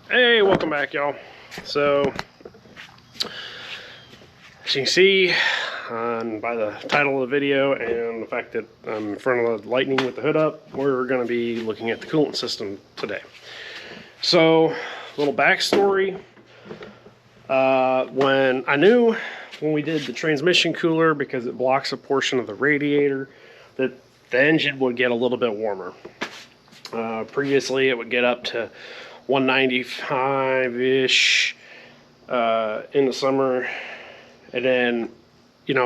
Hey, welcome back, y'all. So, as you can see by the title of the video and the fact that I'm in front of the Lightning with the hood up, we're going to be looking at the coolant system today. So, a little backstory. When we did the transmission cooler, because it blocks a portion of the radiator, that the engine would get a little bit warmer. Previously, it would get up to 195-ish in the summer, and then,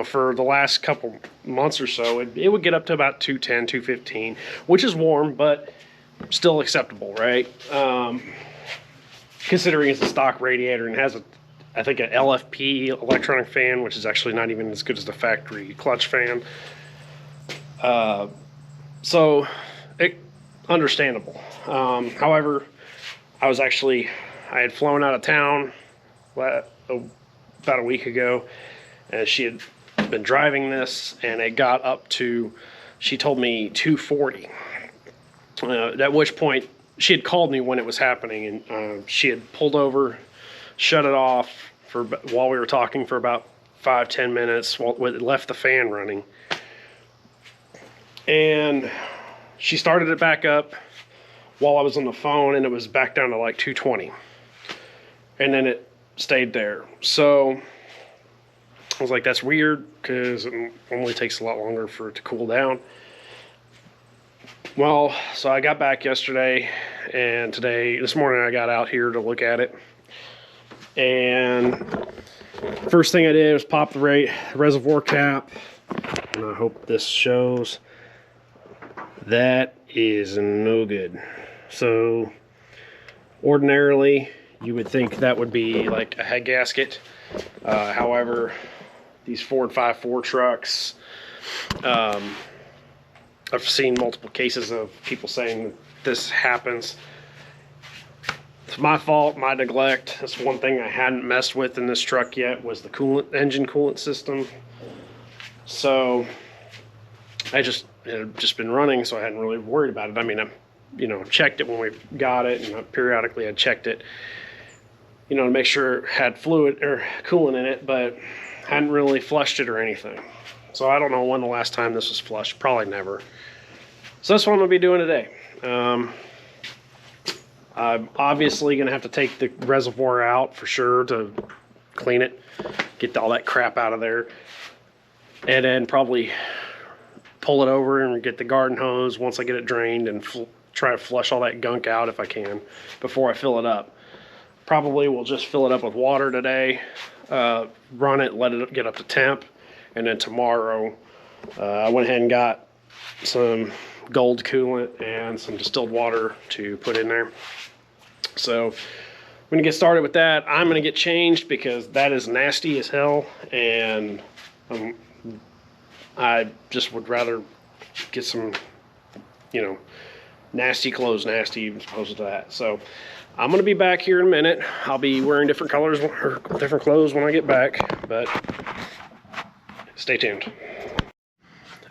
for the last couple months or so, it would get up to about 210, 215, which is warm, but still acceptable, right? Considering it's a stock radiator and has I think an LFP electronic fan, which is actually not even as good as the factory clutch fan. So, understandable. However, I had flown out of town about a week ago, and she had been driving this, and it got up to, she told me 240. At which point, she had called me when it was happening, and she had pulled over, shut it off while we were talking for about 5-10 minutes while it left the fan running. And she started it back up while I was on the phone, and it was back down to like 220. And then it stayed there. So I was like, that's weird, because it normally takes a lot longer for it to cool down. Well, so I got back yesterday, and this morning I got out here to look at it. And first thing I did was pop the reservoir cap, and I hope this shows. That is no good. So ordinarily you would think that would be like a head gasket. However, these Ford 5.4 trucks, I've seen multiple cases of people saying that this happens. It's my fault, my neglect. That's one thing I hadn't messed with in this truck yet, was the engine coolant system. So it had just been running, so I hadn't really worried about it. I mean, I checked it when we got it, and periodically I checked it, to make sure it had fluid or coolant in it, but hadn't really flushed it or anything. So I don't know when the last time this was flushed. Probably never. So that's what I'm going to be doing today. I'm obviously going to have to take the reservoir out for sure to clean it, get all that crap out of there, and then probably pull it over and get the garden hose once I get it drained and try to flush all that gunk out if I can before I fill it up. Probably will just fill it up with water today, run it, let it get up to temp, and then tomorrow I went ahead and got some gold coolant and some distilled water to put in there. So I'm going to get started with that. I'm going to get changed because that is nasty as hell, and I just would rather get some, nasty clothes nasty as opposed to that. So I'm going to be back here in a minute. I'll be wearing different colors or different clothes when I get back, but stay tuned.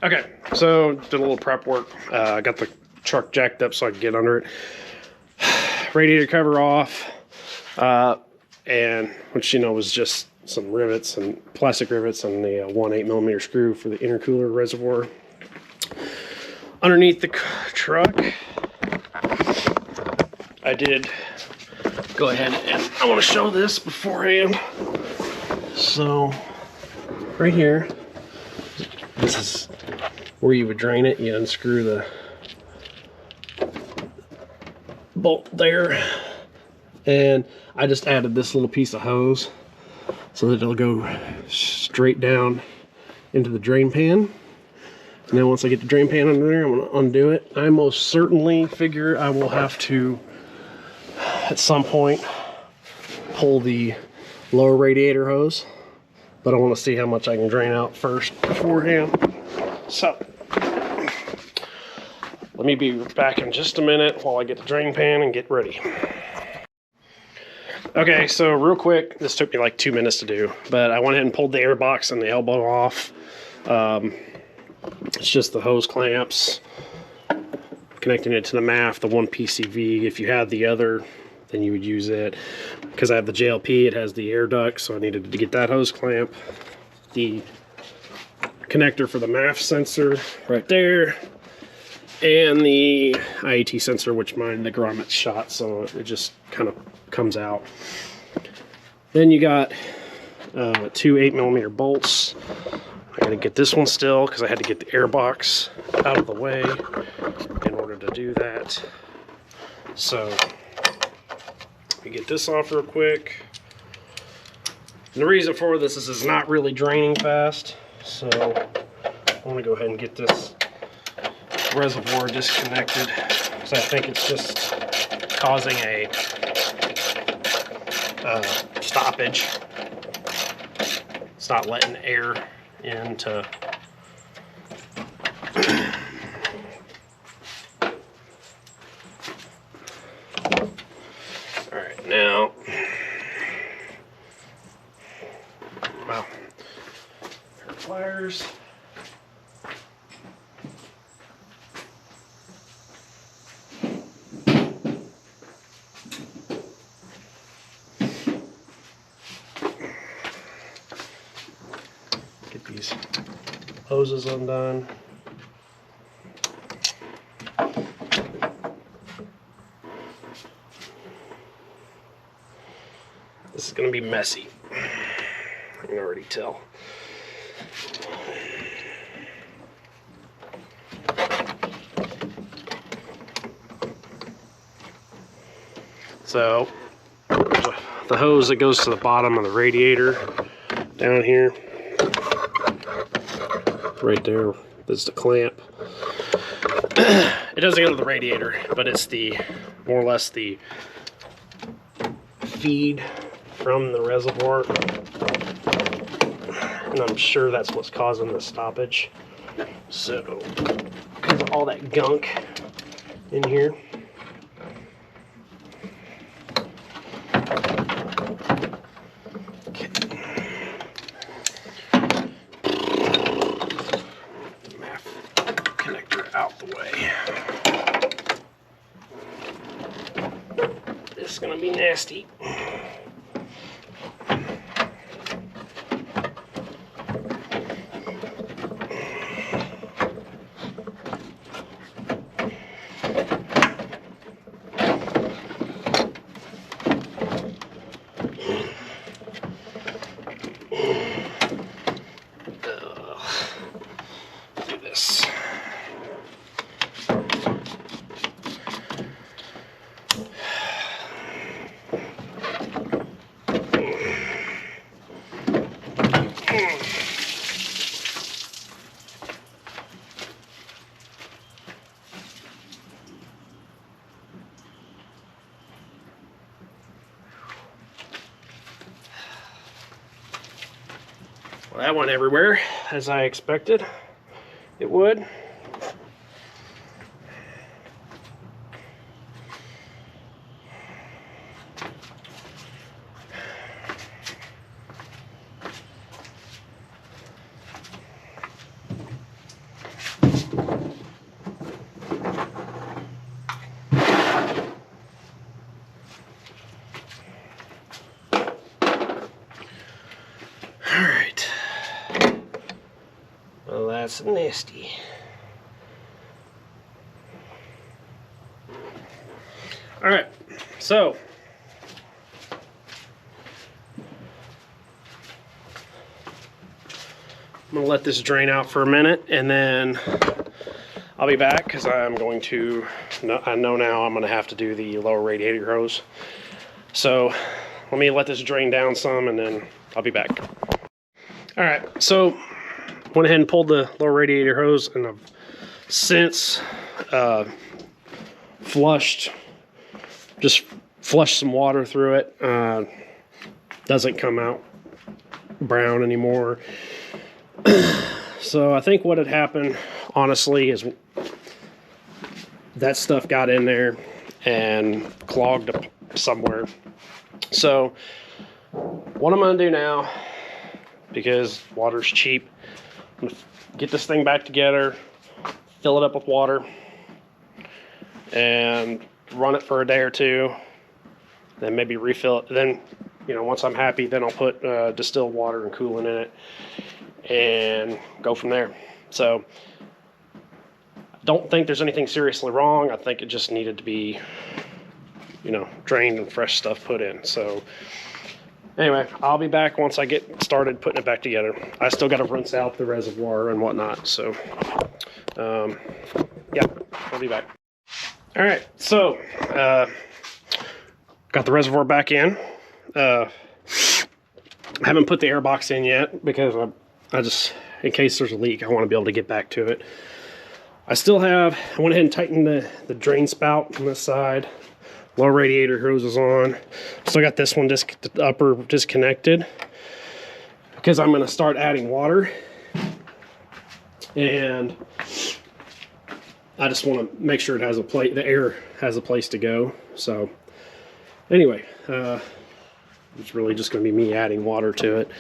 Okay, so did a little prep work. I got the truck jacked up so I could get under it. Radiator cover off, and which was just some rivets and plastic rivets and the 1/8mm screw for the intercooler reservoir. Underneath the truck, I did go ahead, and I want to show this beforehand. So right here, this is where you would drain it. You unscrew the bolt there, and I just added this little piece of hose so that it'll go straight down into the drain pan. And then once I get the drain pan under there, I'm going to undo it. I most certainly figure I will have to, at some point, pull the lower radiator hose, but I want to see how much I can drain out first beforehand. So let me be back in just a minute while I get the drain pan and get ready. Okay, so real quick, this took me like 2 minutes to do, but I went ahead and pulled the air box and the elbow off. It's just the hose clamps, connecting it to the MAF, the one PCV. If you have the other then you would use it. Because I have the JLP, it has the air duct, so I needed to get that hose clamp. The connector for the MAF sensor right there. And the IAT sensor, which mine, the grommet's shot, so it just kind of comes out. Then you got 2 8mm bolts. I gotta get this one still because I had to get the air box out of the way in order to do that. So let me get this off real quick. And the reason for this is it's not really draining fast, so I want to go ahead and get this reservoir disconnected because I think it's just causing a stoppage. It's not letting air into Alright, now wow, pliers. Get these hoses undone. This is going to be messy. I can already tell. So, the hose that goes to the bottom of the radiator down here. Right there is the clamp. It doesn't go to the radiator, but it's the more or less the feed from the reservoir, and I'm sure that's what's causing the stoppage. So, because of all that gunk in here. It's gonna be nasty. Do this. Well, that went everywhere, as I expected it would. Alright. Well, that's nasty. Alright, so I'm going to let this drain out for a minute, and then I'll be back because I'm going to, I know now I'm going to have to do the lower radiator hose. So let me let this drain down some, and then I'll be back. Alright, so went ahead and pulled the lower radiator hose, and I've since flushed some water through it. Doesn't come out brown anymore. So I think what had happened, honestly, is that stuff got in there and clogged up somewhere. So what I'm going to do now, because water's cheap, I'm going to get this thing back together, fill it up with water, and run it for a day or two, then maybe refill it. Then, you know, once I'm happy, then I'll put distilled water and coolant in it and go from there. So I don't think there's anything seriously wrong. I think it just needed to be, you know, drained and fresh stuff put in. So anyway, I'll be back once I get started putting it back together. I still got to rinse out the reservoir and whatnot. So yeah, I'll be back. All right, so got the reservoir back in. Haven't put the air box in yet because I just, in case there's a leak, I want to be able to get back to it. I went ahead and tightened the drain spout on this side. Low radiator hose is on. Still got this one, the upper disconnected, because I'm going to start adding water. And I just want to make sure it has the air has a place to go. So anyway, it's really just going to be me adding water to it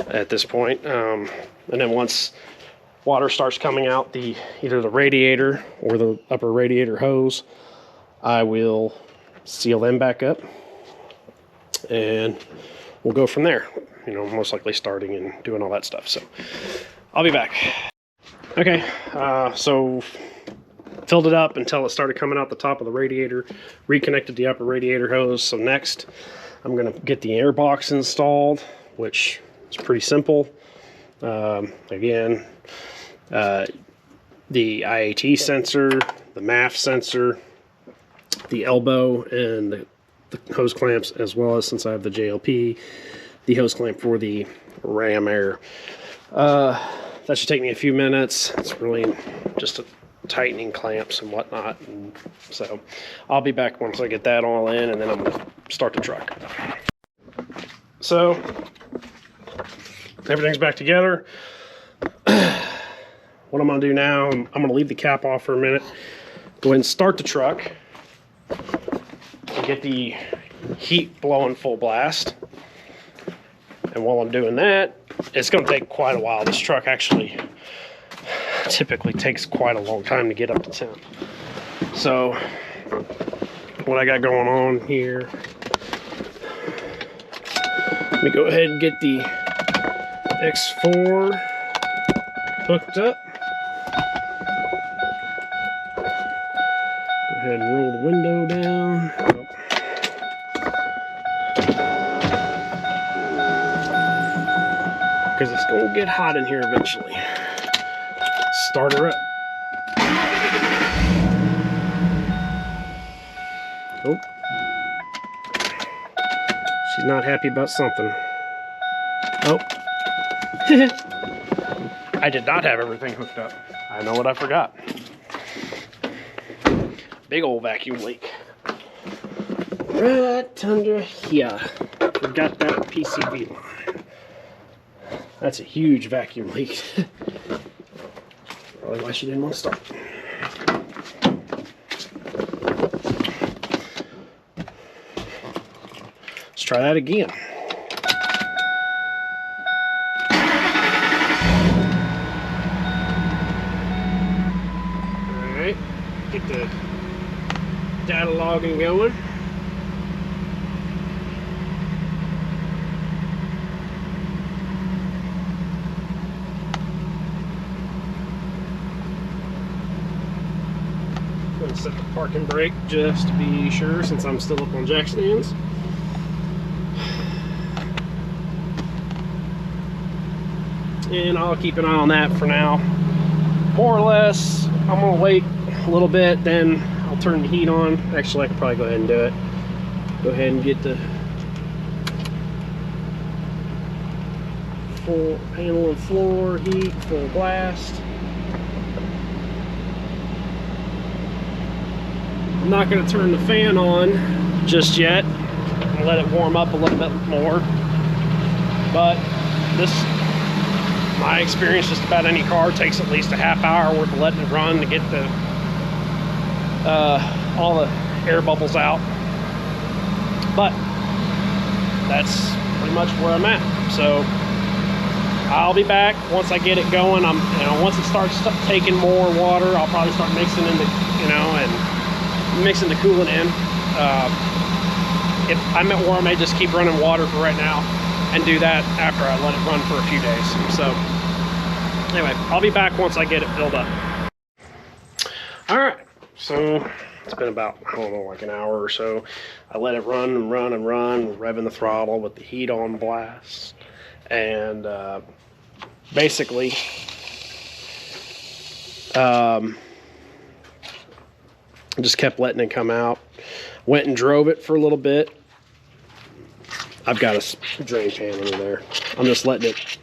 at this point. And then once water starts coming out either the radiator or the upper radiator hose, I will seal them back up and we'll go from there. You know, most likely starting and doing all that stuff. So I'll be back. Okay, so filled it up until it started coming out the top of the radiator, reconnected the upper radiator hose. So next I'm going to get the air box installed, which is pretty simple. Again, the IAT sensor, the MAF sensor, the elbow, and the hose clamps, as well as, since I have the JLP, the hose clamp for the ram air. That should take me a few minutes. It's really just tightening clamps and whatnot. And so I'll be back once I get that all in, and then I'm going to start the truck. So everything's back together. What I'm going to do now, I'm going to leave the cap off for a minute, go ahead and start the truck and get the heat blowing full blast. And while I'm doing that, it's going to take quite a while. This truck actually typically takes quite a long time to get up to temp. So what I got going on here, let me go ahead and get the X4 hooked up. Go ahead and roll the window down. Because it's going to get hot in here eventually. Start her up. Oh. She's not happy about something. Oh. I did not have everything hooked up. I know what I forgot. Big old vacuum leak. Right under here. Forgot that PCV line. That's a huge vacuum leak. Probably why she didn't want to start. Let's try that again. Alright, get the data logging going. Set the parking brake just to be sure, since I'm still up on jack stands. And I'll keep an eye on that for now. More or less, I'm gonna wait a little bit, then I'll turn the heat on. Actually, I could probably go ahead and do it. Go ahead and get the full panel and floor heat, full blast. I'm not going to turn the fan on just yet and let it warm up a little bit more, but this, my experience, just about any car takes at least a half hour worth of letting it run to get the all the air bubbles out. But that's pretty much where I'm at. So I'll be back once I get it going. Once it starts taking more water, I'll probably start mixing in the, and mixing the coolant in. if I'm at war, I may just keep running water for right now and do that after I let it run for a few days. So anyway, I'll be back once I get it filled up. All right, so it's been about, I don't know, like an hour or so. I let it run and run and run, revving the throttle with the heat on blast. And basically, just kept letting it come out. Went and drove it for a little bit. I've got a drain pan under there. I'm just letting it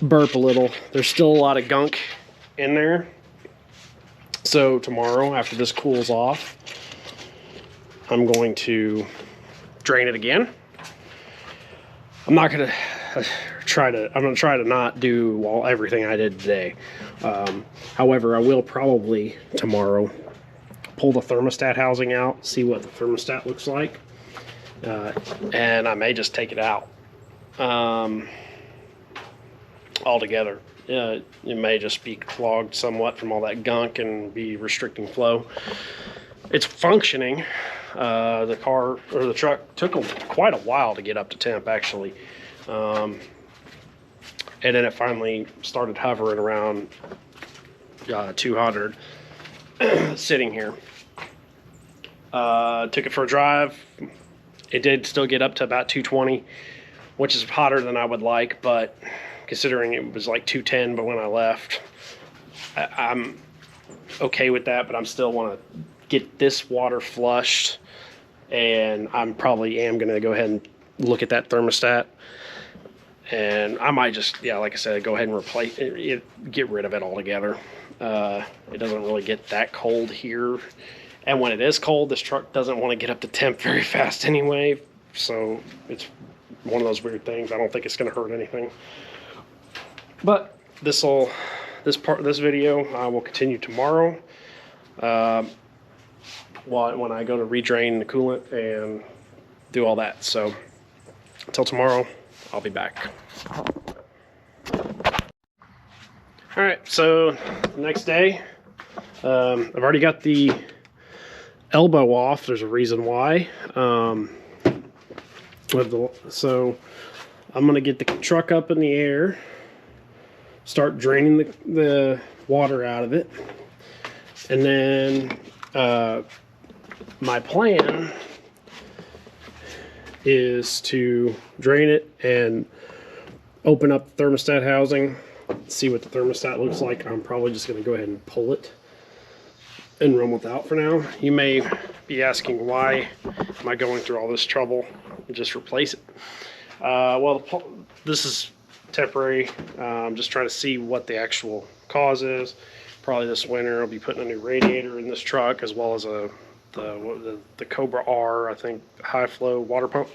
burp a little. There's still a lot of gunk in there. So tomorrow, after this cools off, I'm going to drain it again. I'm going to try to not do everything I did today. However, I will probably tomorrow pull the thermostat housing out, see what the thermostat looks like, and I may just take it out altogether. It may just be clogged somewhat from all that gunk and be restricting flow. It's functioning. The car or the truck took quite a while to get up to temp, actually. And then it finally started hovering around 200 sitting here. Took it for a drive. It did still get up to about 220, which is hotter than I would like, but considering it was like 210 but when I left, I'm okay with that, but I'm still want to get this water flushed, and I'm probably am going to go ahead and look at that thermostat, and I might just, yeah, like I said, go ahead and replace it, get rid of it altogether. It doesn't really get that cold here, and when it is cold, this truck doesn't want to get up to temp very fast anyway, so it's one of those weird things. I don't think it's going to hurt anything. But this video I will continue tomorrow. When I go to redrain the coolant and do all that. So until tomorrow, I'll be back. All right, so the next day, I've already got the elbow off. There's a reason why. So I'm gonna get the truck up in the air, start draining the water out of it, and then my plan is to drain it and open up the thermostat housing, see what the thermostat looks like. I'm probably just going to go ahead and pull it and run without for now. You may be asking, why am I going through all this trouble and just replace it? Well, this is temporary. I'm just trying to see what the actual cause is. Probably this winter I'll be putting a new radiator in this truck, as well as the Cobra R, I think, high flow water pump.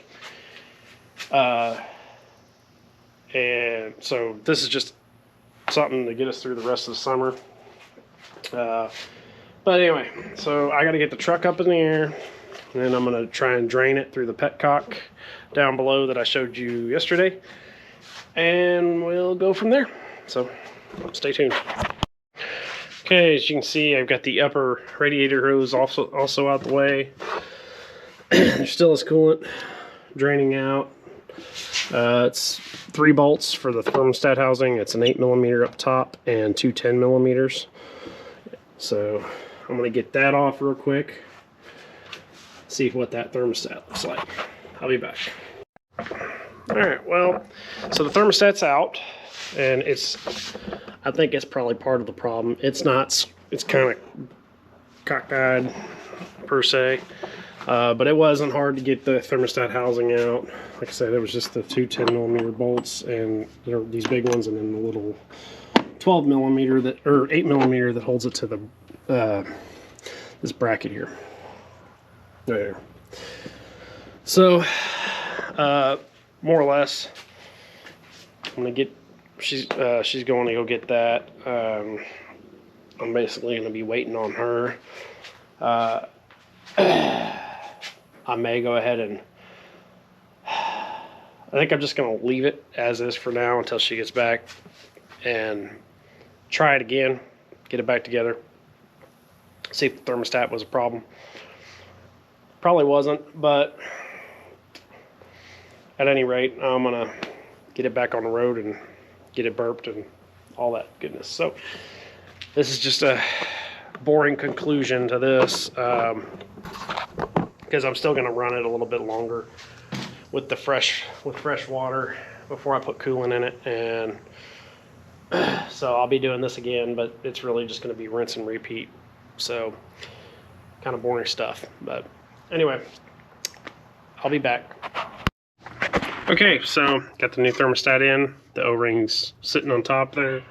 And so this is just something to get us through the rest of the summer. But anyway, so I got to get the truck up in the air, and then I'm going to try and drain it through the petcock down below that I showed you yesterday, and we'll go from there. So stay tuned. Okay, as you can see, I've got the upper radiator hose also out the way. There still is coolant draining out. It's 3 bolts for the thermostat housing. It's an 8mm up top and 2 10mm. So I'm going to get that off real quick, see what that thermostat looks like. I'll be back. Alright, well, so the thermostat's out, and I think it's probably part of the problem. It's not, it's kind of cockeyed per se, but it wasn't hard to get the thermostat housing out. Like I said, it was just the 2 10mm bolts, and there are these big ones, and then the little 12mm or 8mm that holds it to the this bracket here. There. So more or less, I'm gonna get. She's going to go get that. I'm basically gonna be waiting on her. I may go ahead and. I think I'm just gonna leave it as is for now until she gets back, and try it again, get it back together, see if the thermostat was a problem. Probably wasn't, but at any rate, I'm gonna get it back on the road and get it burped and all that goodness. So this is just a boring conclusion to this, because I'm still gonna run it a little bit longer with the fresh water before I put coolant in it. And so I'll be doing this again, but it's really just gonna be rinse and repeat. So kind of boring stuff, but anyway, I'll be back. Okay, so got the new thermostat in. The O-ring's sitting on top there.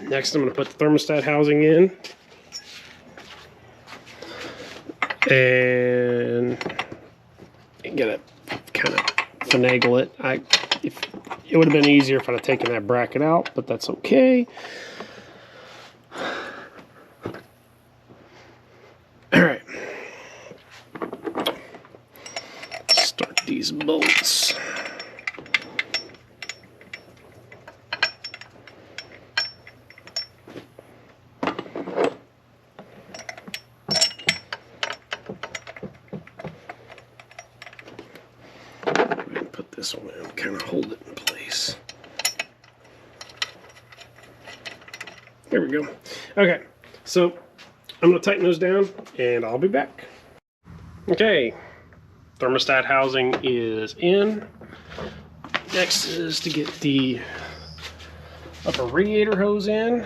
Next, I'm going to put the thermostat housing in. And get it, kind of finagle it. It would have been easier if I'd have taken that bracket out, but that's okay. All right. Start these bolts. Put this one in, kind of hold it in place. There we go. Okay, so I'm going to tighten those down and I'll be back. Okay, thermostat housing is in. Next is to get the upper radiator hose in.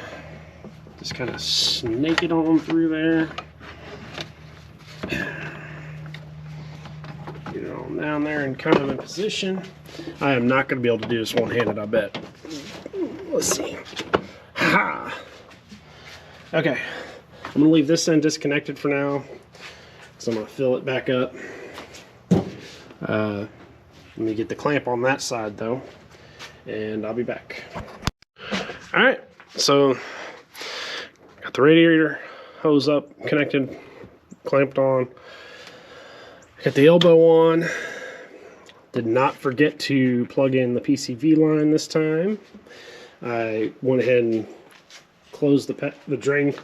Just kind of snake it on through there. Get it on down there and kind of in position. I am not going to be able to do this one-handed, I bet. Let's see. Ha! Okay, I'm going to leave this end disconnected for now, so I'm going to fill it back up. Let me get the clamp on that side though, and I'll be back. Alright, so got the radiator hose up, connected, clamped on. Got the elbow on. Did not forget to plug in the PCV line this time. I went ahead and closed the drain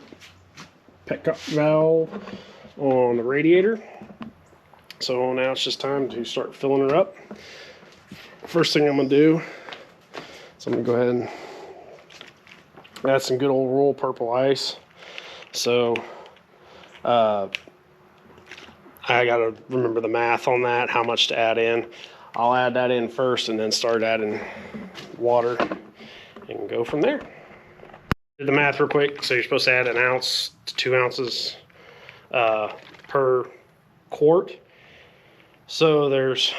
petcock valve on the radiator. So now it's just time to start filling her up. First thing I'm going to do is I'm going to go ahead and add some good old royal purple ice. So I got to remember the math on that, how much to add in. I'll add that in first and then start adding water and go from there. Did the math real quick. So you're supposed to add 1 ounce to 2 ounces per quart. So there's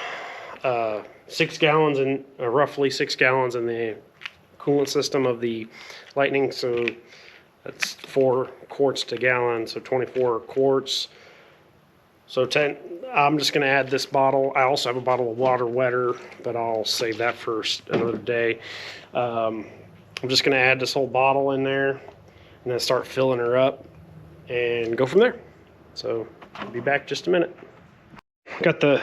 6 gallons in roughly 6 gallons in the coolant system of the Lightning. So that's 4 quarts to gallon, so 24 quarts. So 10. I'm just going to add this bottle. I also have a bottle of water wetter, but I'll save that for another day. I'm just going to add this whole bottle in there and then start filling her up and go from there. So I'll be back just a minute. Got the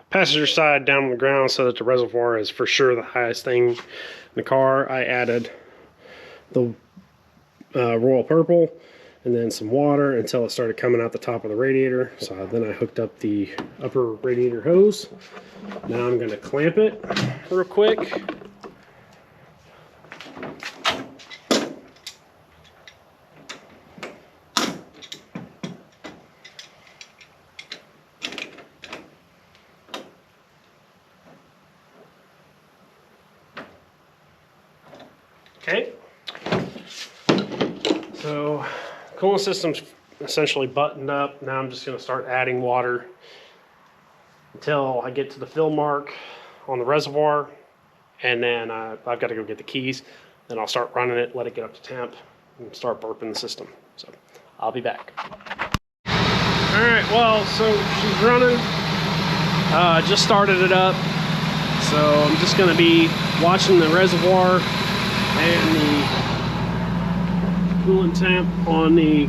passenger side down on the ground so that the reservoir is for sure the highest thing in the car. I added the royal purple and then some water until it started coming out the top of the radiator. So then I hooked up the upper radiator hose. Now I'm going to clamp it real quick. Okay, so coolant system's essentially buttoned up. Now I'm just going to start adding water until I get to the fill mark on the reservoir, and then I've got to go get the keys. Then I'll start running it, let it get up to temp, and start burping the system. So I'll be back. All right, well, so she's running. Just started it up, so I'm just going to be watching the reservoir and the coolant temp on the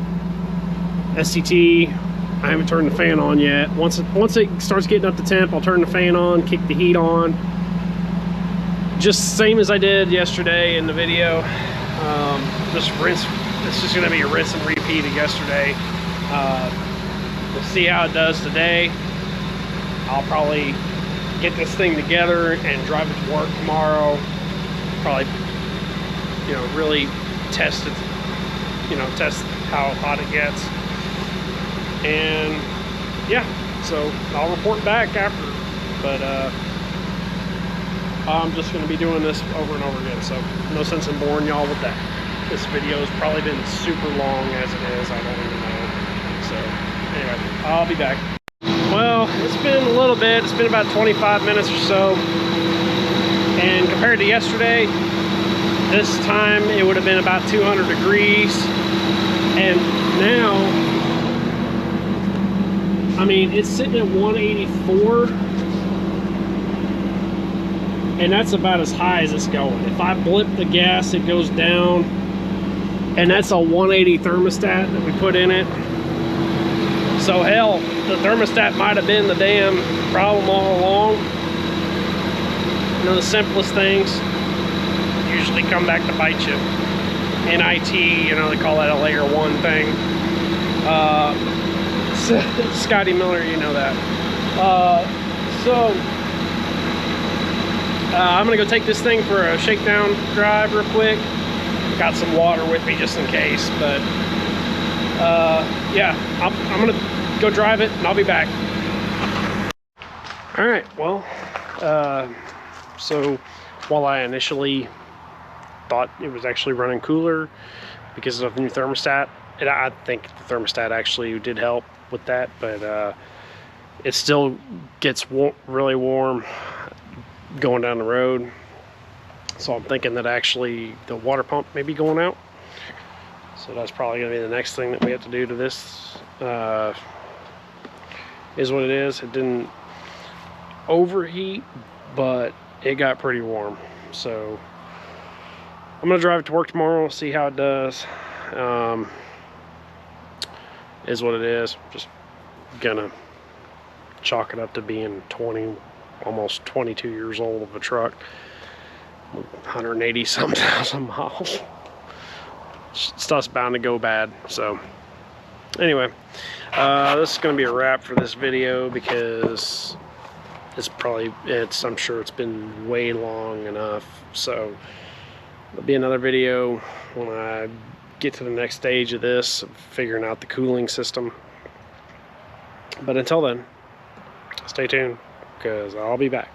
SVT. I haven't turned the fan on yet. Once it starts getting up to temp, I'll turn the fan on, kick the heat on. Just same as I did yesterday in the video. Just rinse. It's just going to be a rinse and repeat of yesterday. We'll see how it does today. I'll probably get this thing together and drive it to work tomorrow. Probably, you know, really test it, you know, test how hot it gets. And yeah, so I'll report back after. But I'm just going to be doing this over and over again, so no sense in boring y'all with that. This video has probably been super long as it is, I don't even know. So anyway, I'll be back. Well, it's been a little bit. It's been about 25 minutes or so. And compared to yesterday, this time it would have been about 200 degrees. And now, I mean, it's sitting at 184. And that's about as high as it's going. If I blip the gas, it goes down. And that's a 180 thermostat that we put in it. So hell, the thermostat might have been the damn problem all along. You know, the simplest things usually come back to bite you. NIT, you know, they call that a layer 1 thing. Scotty Miller, you know that. I'm gonna go take this thing for a shakedown drive real quick. Got some water with me just in case, but yeah, I'm gonna go drive it and I'll be back. All right, well, so while I initially thought it was actually running cooler because of the new thermostat, and I think the thermostat actually did help with that, but it still gets really warm going down the road. So I'm thinking that actually the water pump may be going out. So that's probably going to be the next thing that we have to do to this. Is what it is. It didn't overheat, but it got pretty warm. So I'm going to drive it to work tomorrow, see how it does. Is what it is. Just gonna chalk it up to being 20, almost 22 years old of a truck. 180 some thousand miles. Stuff's bound to go bad. So anyway, this is going to be a wrap for this video because I'm sure it's been way long enough. So there'll be another video when I get to the next stage of this, of figuring out the cooling system. But until then, stay tuned because I'll be back.